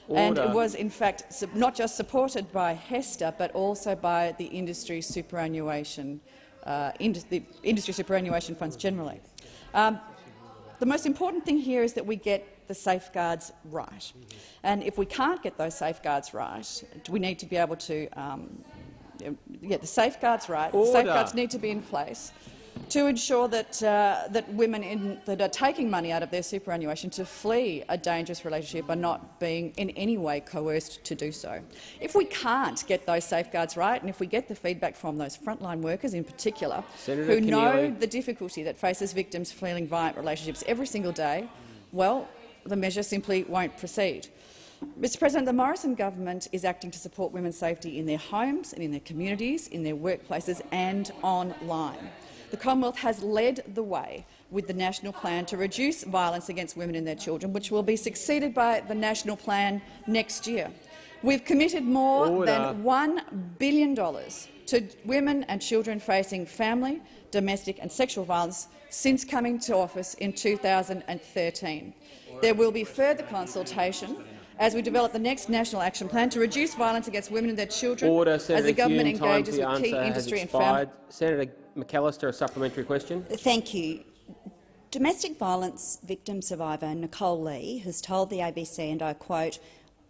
Order. And it was in fact not just supported by HESTA but also by the industry superannuation, the industry superannuation funds generally. The most important thing here is that we get the safeguards right. And if we can't get those safeguards right, we need to be able to get the safeguards right. Order. The safeguards need to be in place to ensure that that women that are taking money out of their superannuation to flee a dangerous relationship are not being in any way coerced to do so. If we can't get those safeguards right, and if we get the feedback from those frontline workers in particular, who know the difficulty that faces victims fleeing violent relationships every single day, well, the measure simply won't proceed. Mr. President, the Morrison government is acting to support women's safety in their homes and in their communities, in their workplaces and online. the Commonwealth has led the way with the National Plan to reduce violence against women and their children, which will be succeeded by the National Plan next year. We've committed more than $1 billion to women and children facing family, domestic and sexual violence since coming to office in 2013. There will be further consultation as we develop the next National Action Plan to reduce violence against women and their children as the government engages with key industry and family. Senator McAllister, a supplementary question. Thank you. Domestic violence victim survivor Nicole Lee has told the ABC, and I quote,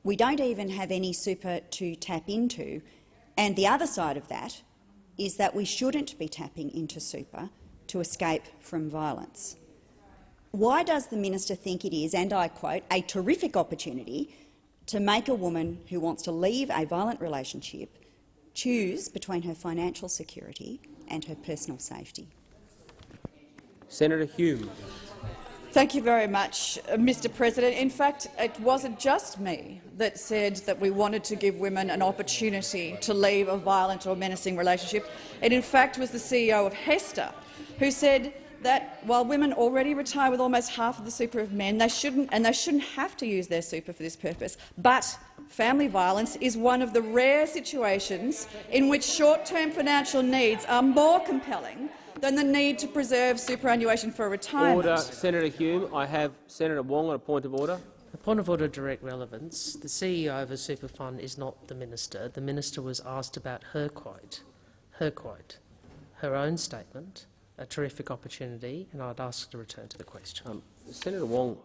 "We don't even have any super to tap into, and the other side of that is that we shouldn't be tapping into super to escape from violence." Why does the minister think it is, and I quote, "a terrific opportunity to make a woman who wants to leave a violent relationship choose between her financial security and her personal safety?" Senator Hume. Thank you very much, Mr President. In fact, it wasn't just me that said that we wanted to give women an opportunity to leave a violent or menacing relationship. It in fact was the CEO of HESTA who said that while women already retire with almost half of the super of men, they shouldn't have to use their super for this purpose. But family violence is one of the rare situations in which short-term financial needs are more compelling than the need to preserve superannuation for retirement. Order. Senator Hume. I have Senator Wong on a point of order. A point of order, direct relevance. The CEO of a super fund is not the minister. The minister was asked about her quote, her own statement, a terrific opportunity, and I'd ask to return to the question. Senator Wong,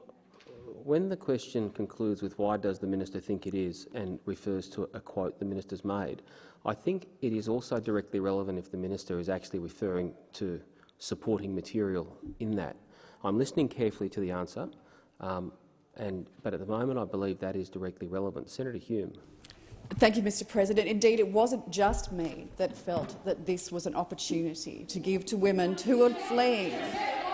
when the question concludes with why does the minister think it is and refers to a quote the minister's made, I think it is also directly relevant if the minister is actually referring to supporting material in that. I'm listening carefully to the answer, but at the moment I believe that is directly relevant. Senator Hume. Thank you, Mr President. Indeed, it wasn't just me that felt that this was an opportunity to give to women who are fleeing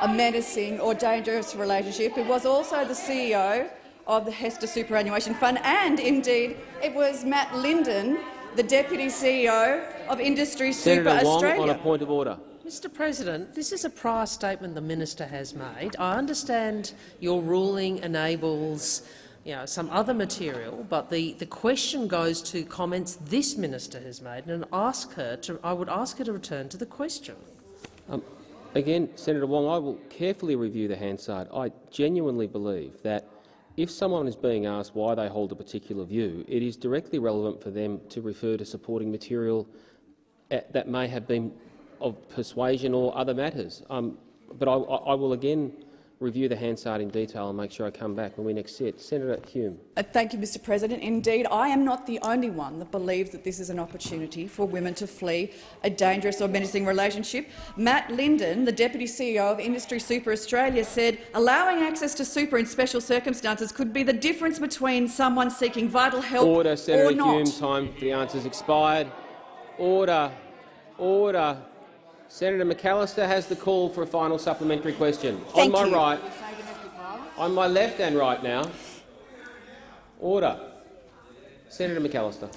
a menacing or dangerous relationship. It was also the CEO of the HESTA Superannuation Fund, and indeed it was Matt Linden, the Deputy CEO of Industry Super Senator Australia. Wong on a point of order. Mr President, this is a prior statement the minister has made. I understand your ruling enables some other material, but the question goes to comments this minister has made, and I would ask her to return to the question. Again, Senator Wong, I will carefully review the Hansard. I genuinely believe that if someone is being asked why they hold a particular view, it is directly relevant for them to refer to supporting material that may have been of persuasion or other matters. But I will again review the Hansard in detail and make sure I come back when we next sit. Senator Hume. Thank you, Mr President. Indeed, I am not the only one that believes that this is an opportunity for women to flee a dangerous or menacing relationship. Matt Linden, the Deputy CEO of Industry Super Australia, said allowing access to super in special circumstances could be the difference between someone seeking vital help Order, Senator or not. Hume. Time for the answers expired. Order. Order. Senator McAllister has the call for a final supplementary question. Thank on my you. right, on my left and right now. Order. Senator McAllister.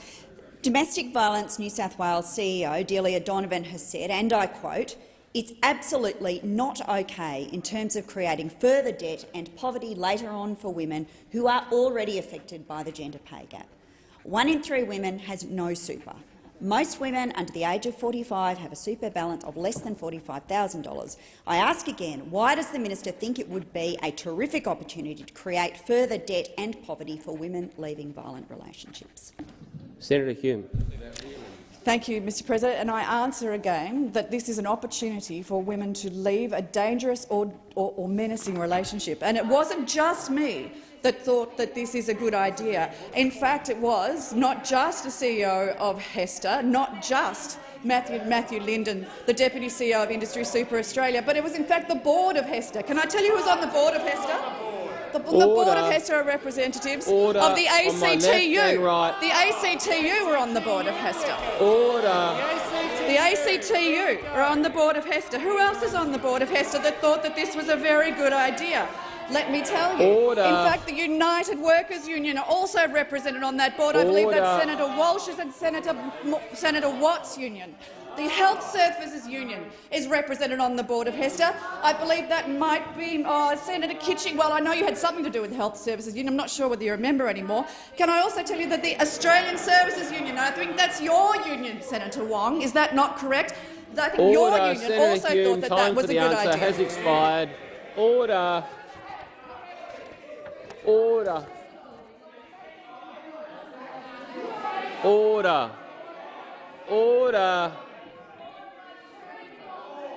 Domestic Violence New South Wales CEO Delia Donovan has said, and I quote, "It's absolutely not okay in terms of creating further debt and poverty later on for women who are already affected by the gender pay gap. 1 in 3 women has no super. Most women under the age of 45 have a super balance of less than $45,000. I ask again, why does the minister think it would be a terrific opportunity to create further debt and poverty for women leaving violent relationships?" Senator Hume. Thank you, Mr President. And I answer again that this is an opportunity for women to leave a dangerous or menacing relationship. And it wasn't just me that thought that this is a good idea. In fact, it was not just the CEO of HESTA, not just Matthew Linden, the Deputy CEO of Industry Super Australia, but it was in fact the board of HESTA. Can I tell you who's on the board of HESTA? The board of HESTA are representatives of the ACTU. The ACTU were on the board of HESTA. Order. The ACTU are on the board of HESTA. Who else is on the board of HESTA that thought that this was a very good idea? Let me tell you. Order. In fact, the United Workers' Union are also represented on that board. I believe that's Senator Walsh's and Senator Watt's union. the Health Services Union is represented on the board of HESTA. I believe that might be Senator Kitching. Well, I know you had something to do with the Health Services Union. I'm not sure whether you remember anymore. Can I also tell you that the Australian Services Union, I think that's your union, Senator Wong, is that not correct? I think your union Senator also Hume, thought that was a good answer idea. has expired. Order. Order. Order. Order.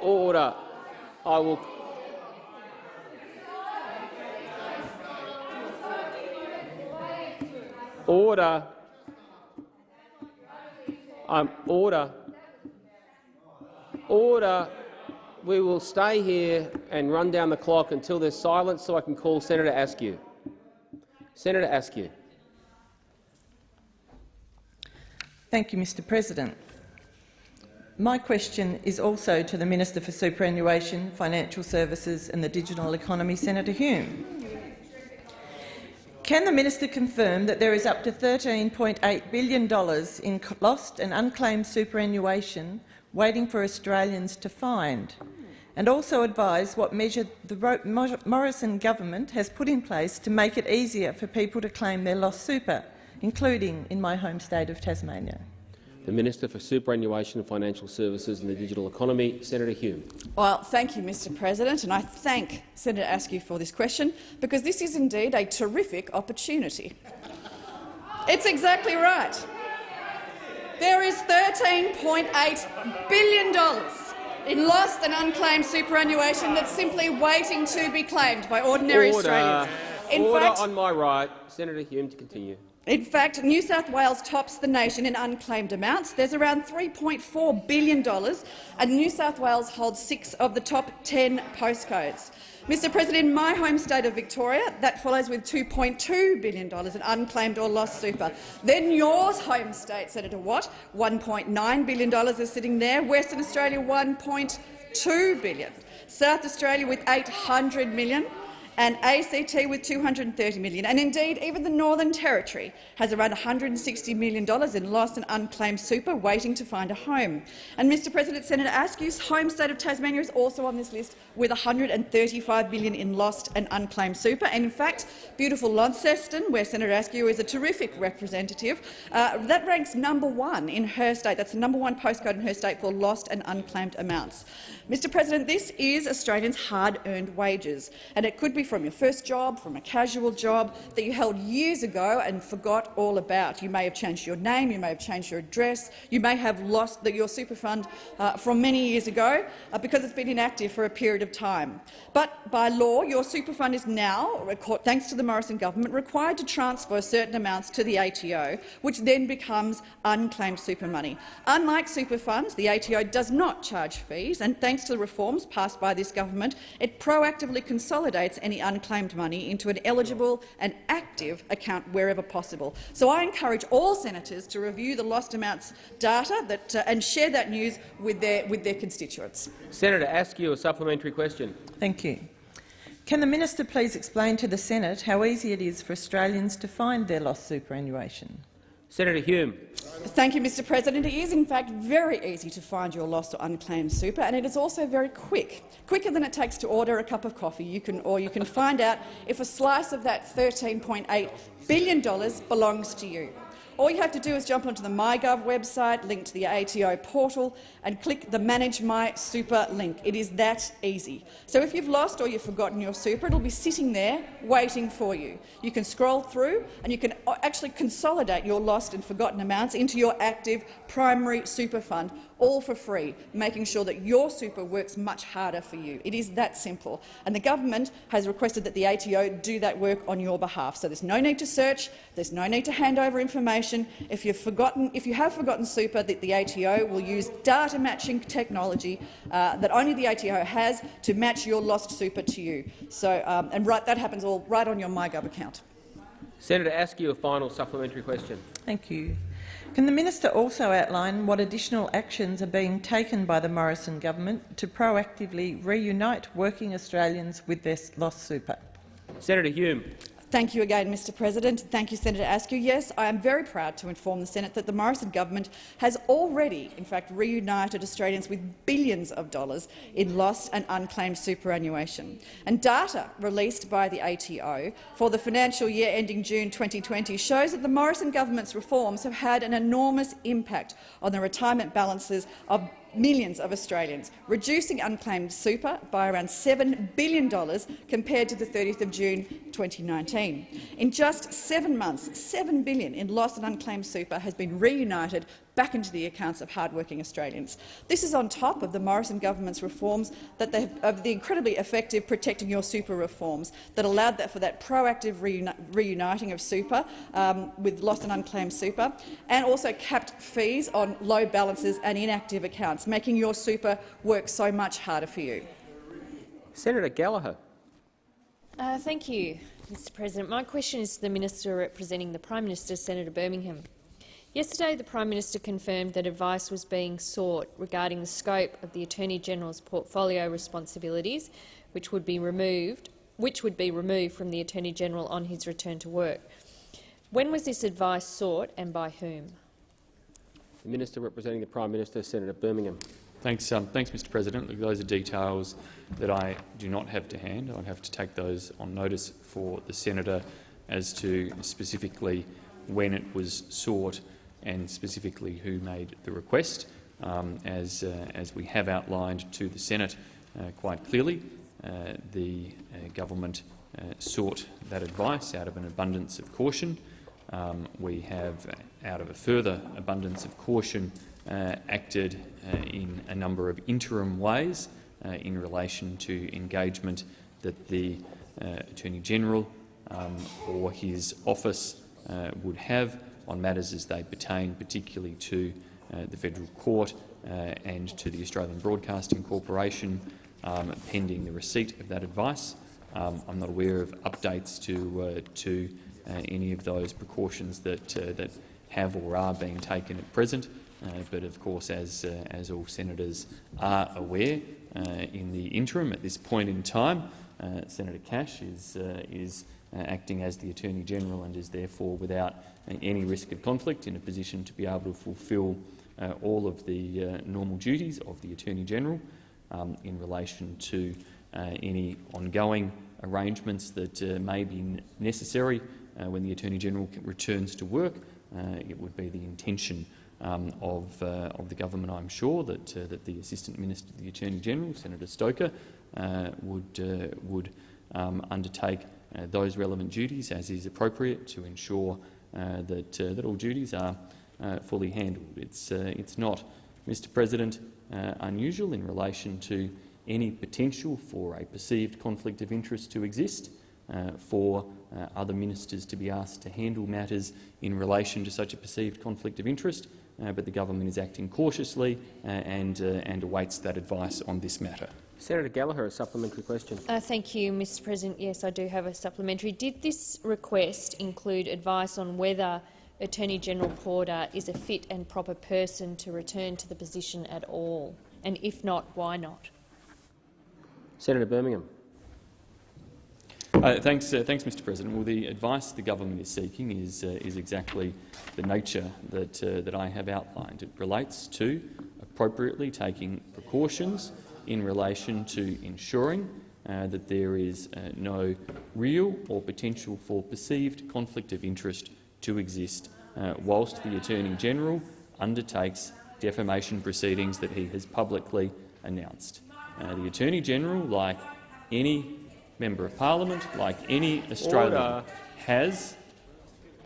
Order. I will. Order. Order. Order. We will stay here and run down the clock until there's silence so I can call Senator Askew. Senator Askew. Thank you, Mr President. My question is also to the Minister for Superannuation, Financial Services and the Digital Economy, Senator Hume. Can the minister confirm that there is up to $13.8 billion in lost and unclaimed superannuation waiting for Australians to find, and also advise what measure the Morrison government has put in place to make it easier for people to claim their lost super, including in my home state of Tasmania? The Minister for Superannuation, Financial Services and the Digital Economy, Senator Hume. Well, thank you, Mr President, and I thank Senator Askew for this question, because this is indeed a terrific opportunity. It's exactly right. There is $13.8 billion in lost and unclaimed superannuation that's simply waiting to be claimed by ordinary Australians. Order on my right. Senator Hume, to continue. In fact, New South Wales tops the nation in unclaimed amounts. There's around $3.4 billion, and New South Wales holds 6 of the top 10 postcodes. Mr President, in my home state of Victoria, that follows with $2.2 billion in unclaimed or lost super. Then your home state, Senator Watt, $1.9 billion is sitting there. Western Australia, $1.2 billion. South Australia with $800 million. And ACT with $230 million. And indeed, even the Northern Territory has around $160 million in lost and unclaimed super waiting to find a home. And Mr President, Senator Askew's home state of Tasmania is also on this list with $135 billion in lost and unclaimed super. And in fact, beautiful Launceston, where Senator Askew is a terrific representative, that ranks #1 in her state. That's the #1 postcode in her state for lost and unclaimed amounts. Mr President, this is Australians' hard-earned wages, and it could be from your first job, from a casual job that you held years ago and forgot all about. You may have changed your name, you may have changed your address, you may have lost your super fund from many years ago because it's been inactive for a period of time. But by law, your super fund is now, thanks to the Morrison government, required to transfer certain amounts to the ATO, which then becomes unclaimed super money. Unlike super funds, the ATO does not charge fees, and thanks to the reforms passed by this government, it proactively consolidates any unclaimed money into an eligible and active account wherever possible. So I encourage all senators to review the lost amounts data and share that news with their constituents. Senator Askew, a supplementary question. Thank you. Can the minister please explain to the Senate how easy it is for Australians to find their lost superannuation? Senator Hume. Thank you, Mr President. It is in fact very easy to find your lost or unclaimed super, and it is also very quick, quicker than it takes to order a cup of coffee. You can find out if a slice of that $13.8 billion belongs to you. All you have to do is jump onto the MyGov website, link to the ATO portal, and click the Manage My Super link. It is that easy. So if you've lost or you've forgotten your super, it'll be sitting there waiting for you. You can scroll through and you can actually consolidate your lost and forgotten amounts into your active primary super fund, all for free, making sure that your super works much harder for you. It is that simple. And the government has requested that the ATO do that work on your behalf. So there's no need to search, there's no need to hand over information. If you have forgotten super, the ATO will use data matching technology that only the ATO has to match your lost super to you. So, that happens all right on your MyGov account. Senator Askew, a final supplementary question. Thank you. Can the minister also outline what additional actions are being taken by the Morrison government to proactively reunite working Australians with their lost super? Senator Hume. Thank you again, Mr President. Thank you, Senator Askew. Yes, I am very proud to inform the Senate that the Morrison government has already, in fact, reunited Australians with billions of dollars in lost and unclaimed superannuation. And data released by the ATO for the financial year ending June 2020 shows that the Morrison government's reforms have had an enormous impact on the retirement balances of millions of Australians, reducing unclaimed super by around $7 billion compared to the 30th of June 2019. In just 7 months, $7 billion in lost and unclaimed super has been reunited back into the accounts of hard-working Australians. This is on top of the Morrison government's reforms of the incredibly effective Protecting Your Super reforms that allowed for that proactive reuniting of super with lost and unclaimed super, and also capped fees on low balances and inactive accounts, making your super work so much harder for you. Senator Gallagher. Thank you, Mr President. My question is to the Minister representing the Prime Minister, Senator Birmingham. Yesterday, the Prime Minister confirmed that advice was being sought regarding the scope of the Attorney-General's portfolio responsibilities, which would be removed from the Attorney-General on his return to work. When was this advice sought and by whom? The Minister representing the Prime Minister, Senator Birmingham. Thanks, Mr President. Look, those are details that I do not have to hand. I'd have to take those on notice for the Senator as to specifically when it was sought and specifically who made the request. As we have outlined to the Senate quite clearly, the government sought that advice out of an abundance of caution. We have, out of a further abundance of caution, acted in a number of interim ways in relation to engagement that the Attorney-General or his office would have on matters as they pertain particularly to the Federal Court and to the Australian Broadcasting Corporation, pending the receipt of that advice. I'm not aware of updates to any of those precautions that have or are being taken at present, but of course, as all senators are aware, in the interim at this point in time, Senator Cash is acting as the Attorney-General and is therefore without any risk of conflict in a position to be able to fulfil all of the normal duties of the Attorney-General in relation to any ongoing arrangements that may be necessary when the Attorney-General returns to work. It would be the intention of the government, I'm sure, that the Assistant Minister to the Attorney-General, Senator Stoker, would undertake those relevant duties as is appropriate to ensure that all duties are fully handled. It's not, Mr President, unusual in relation to any potential for a perceived conflict of interest to exist for other ministers to be asked to handle matters in relation to such a perceived conflict of interest, but the government is acting cautiously and awaits that advice on this matter. Senator Gallagher, a supplementary question. Thank you, Mr President. Yes, I do have a supplementary. Did this request include advice on whether Attorney-General Porter is a fit and proper person to return to the position at all? And if not, why not? Senator Birmingham. Thanks, Mr President. Well, the advice the government is seeking is exactly the nature that I have outlined. It relates to appropriately taking precautions in relation to ensuring that there is no real or potential for perceived conflict of interest to exist whilst the Attorney-General undertakes defamation proceedings that he has publicly announced. The Attorney-General, like any Member of Parliament, like any Australian, has,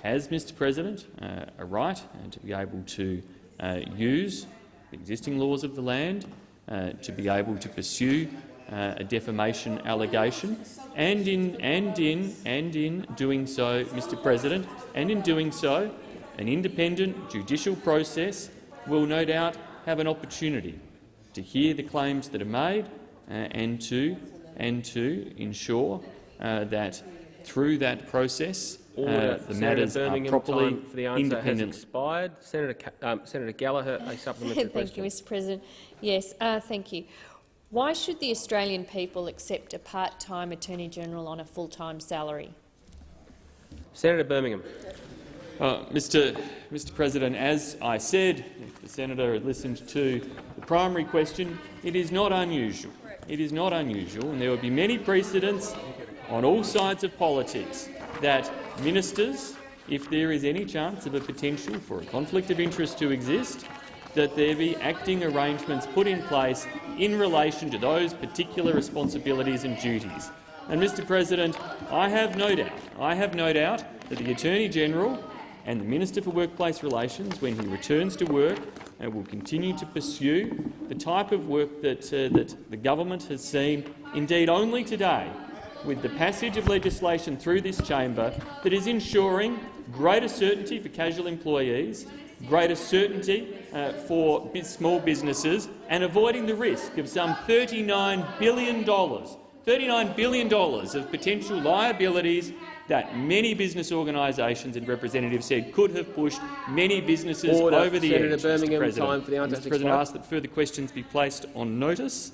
Mr President, a right to be able to use the existing laws of the land to be able to pursue a defamation allegation, and in doing so, Mr President, and in doing so, an independent judicial process will no doubt have an opportunity to hear the claims that are made and to ensure that through that process the matters are properly for the answer independent. has expired. Senator Gallagher, a supplementary question. Thank you, Mr President. Yes, thank you. Why should the Australian people accept a part-time Attorney-General on a full-time salary? Senator Birmingham. Mr. President, as I said, if the senator had listened to the primary question, it is not unusual. It is not unusual, and there would be many precedents on all sides of politics that ministers, if there is any chance of a potential for a conflict of interest to exist, that there be acting arrangements put in place in relation to those particular responsibilities and duties. And, Mr. President, I have no doubt that the Attorney-General and the Minister for Workplace Relations, when he returns to work, will continue to pursue the type of work that the government has seen, indeed only today, with the passage of legislation through this chamber that is ensuring greater certainty for casual employees, greater certainty for small businesses, and avoiding the risk of some $39 billion of potential liabilities that many business organisations and representatives said could have pushed many businesses over the edge. Senator Birmingham, Mr. President, time for the answer. Mr. President, I ask that further questions be placed on notice.